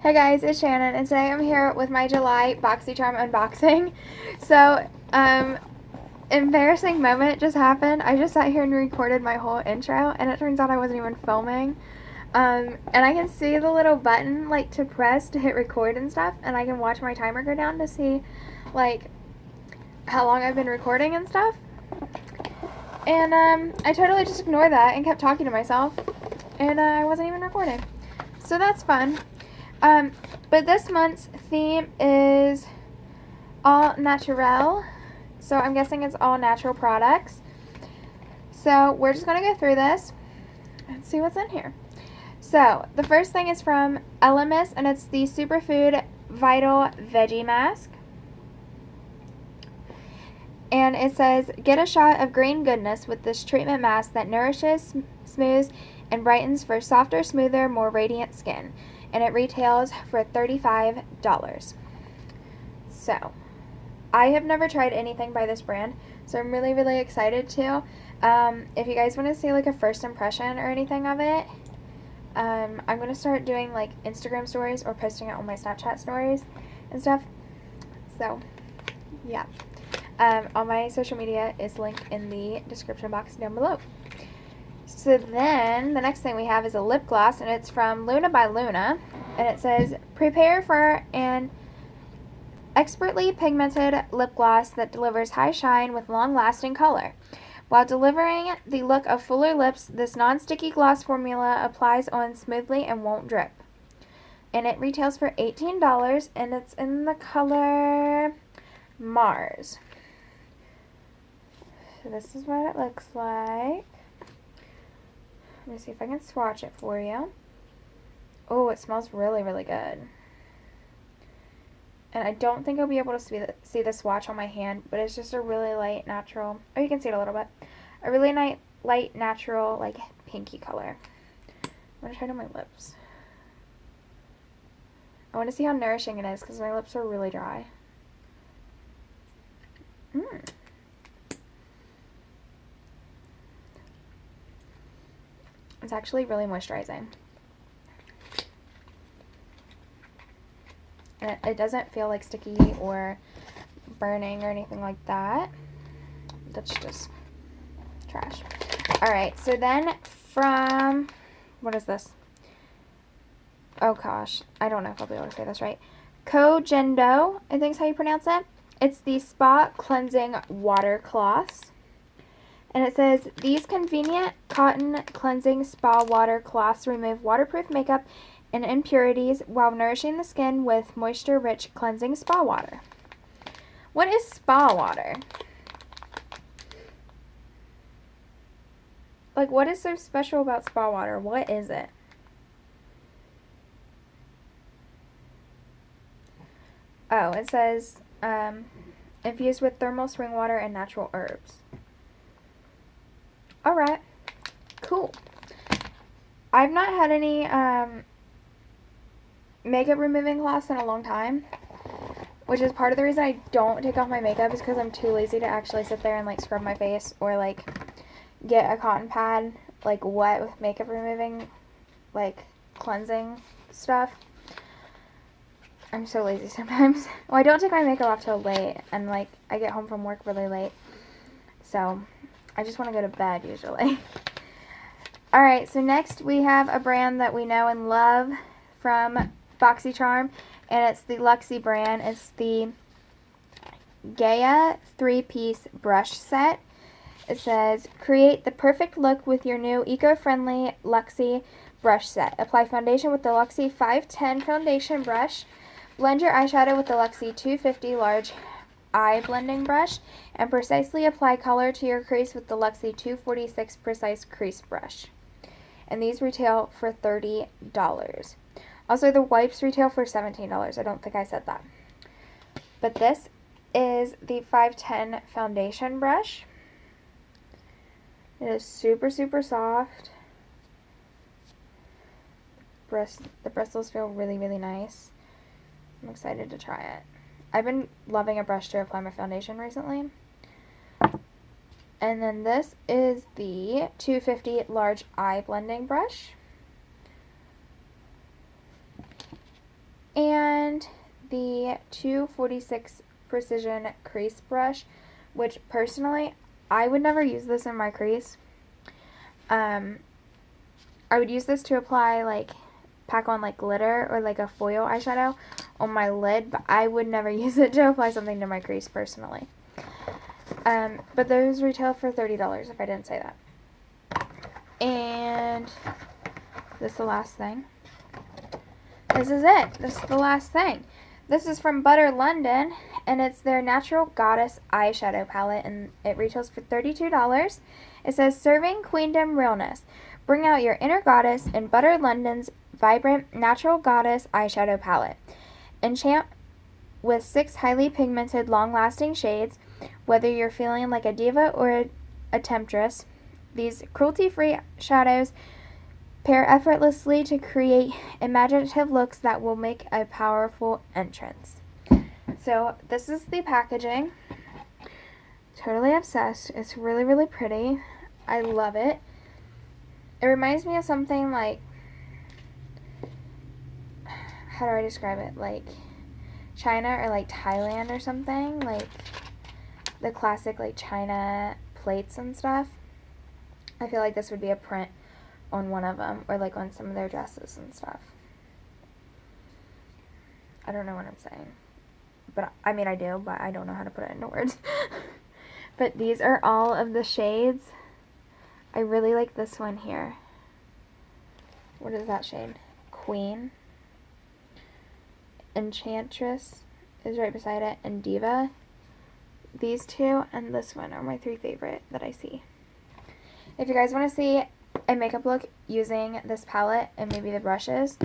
Hey guys, it's Shannon, and today I'm here with my July BoxyCharm unboxing. So, embarrassing moment just happened. I just sat here and recorded my whole intro, and it turns out I wasn't even filming. And I can see the little button, like, to press to hit record and stuff, and I can watch my timer go down to see, like, how long I've been recording and stuff. And, I totally just ignored that and kept talking to myself, and, I wasn't even recording. So that's fun. But this month's theme is all natural, so I'm guessing it's all natural products. So we're just going to go through this and see what's in here. So the first thing is from Elemis, and it's the Superfood Vital Veggie Mask. And it says, get a shot of green goodness with this treatment mask that nourishes, smooths, and brightens for softer, smoother, more radiant skin. And it retails for $35. So, I have never tried anything by this brand, so I'm really, really excited to. If you guys want to see like a first impression or anything of it, I'm going to start doing like Instagram stories or posting it on my Snapchat stories and stuff. So, yeah. All my social media is linked in the description box down below. So then, the next thing we have is a lip gloss, and it's from Luna by Luna, and it says, prepare for an expertly pigmented lip gloss that delivers high shine with long-lasting color. While delivering the look of fuller lips, this non-sticky gloss formula applies on smoothly and won't drip. And it retails for $18, and it's in the color Mars. So this is what it looks like. Let me see if I can swatch it for you. Oh, it smells really, really good. And I don't think I'll be able to see the swatch on my hand, but it's just a really light, natural, oh, you can see it a little bit. A really light, natural, like, pinky color. I'm going to try it on my lips. I want to see how nourishing it is, because my lips are really dry. It's actually really moisturizing. And it doesn't feel like sticky or burning or anything like that. That's just trash. Alright, so then from, what is this? Oh gosh, I don't know if I'll be able to say this right. Kojendo, I think is how you pronounce it. It's the Spa Cleansing Water Cloths. And it says, these convenient cotton cleansing spa water cloths remove waterproof makeup and impurities while nourishing the skin with moisture-rich cleansing spa water. What is spa water? Like, what is so special about spa water? What is it? Oh, it says, infused with thermal spring water and natural herbs. Alright, cool. I've not had any makeup removing cloths in a long time, which is part of the reason I don't take off my makeup is because I'm too lazy to actually sit there and like scrub my face or like get a cotton pad like wet with makeup removing like cleansing stuff. I'm so lazy sometimes. Well, I don't take my makeup off till late, and like I get home from work really late, so I just want to go to bed usually. Alright, so next we have a brand that we know and love from BoxyCharm, and it's the Luxie brand. It's the Gaia 3-piece brush set. It says, create the perfect look with your new eco-friendly Luxie brush set. Apply foundation with the Luxie 510 foundation brush. Blend your eyeshadow with the Luxie 250 large eye blending brush, and precisely apply color to your crease with the Luxie 246 precise crease brush. And these retail for $30. Also, the wipes retail for $17. I don't think I said that. But this is the 510 foundation brush. It is super, super soft. The bristles feel really, really nice. I'm excited to try it. I've been loving a brush to apply my foundation recently. And then this is the 250 large eye blending brush. the 246 Precision Crease Brush, which personally, I would never use this in my crease. I would use this to apply, like, pack on, like, glitter or, like, a foil eyeshadow on my lid, but I would never use it to apply something to my crease, personally. But those retail for $30, if I didn't say that. And this is the last thing. This is it. This is the last thing. This is from Butter London, and it's their Natural Goddess eyeshadow palette, and it retails for $32. It says, serving queendom realness. Bring out your inner goddess in Butter London's vibrant Natural Goddess eyeshadow palette. Enchant with 6 highly pigmented, long-lasting shades. Whether you're feeling like a diva or a temptress, these cruelty-free shadows pair effortlessly to create imaginative looks that will make a powerful entrance. So this is the packaging. Totally obsessed. It's really, really pretty. I love it. It reminds me of something like, how do I describe it? Like China or like Thailand or something. Like the classic like China plates and stuff. I feel like this would be a print on one of them, or like on some of their dresses and stuff. I don't know what I'm saying, but I mean I do, but I don't know how to put it into words. But these are all of the shades. I really like this one here. What is that shade? Queen. Enchantress is right beside it, and Diva. These two and this one are my 3 favorite that I see. If you guys want to see a makeup look using this palette and maybe the brushes,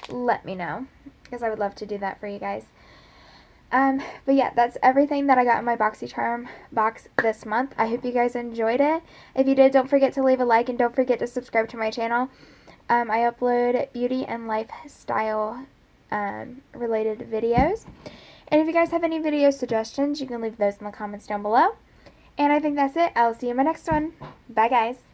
let me know, because I would love to do that for you guys. But yeah, that's everything that I got in my BoxyCharm box this month. I hope you guys enjoyed it. If you did, don't forget to leave a like and don't forget to subscribe to my channel. I upload beauty and lifestyle related videos. And if you guys have any video suggestions, you can leave those in the comments down below. And I think that's it. I'll see you in my next one. Bye, guys.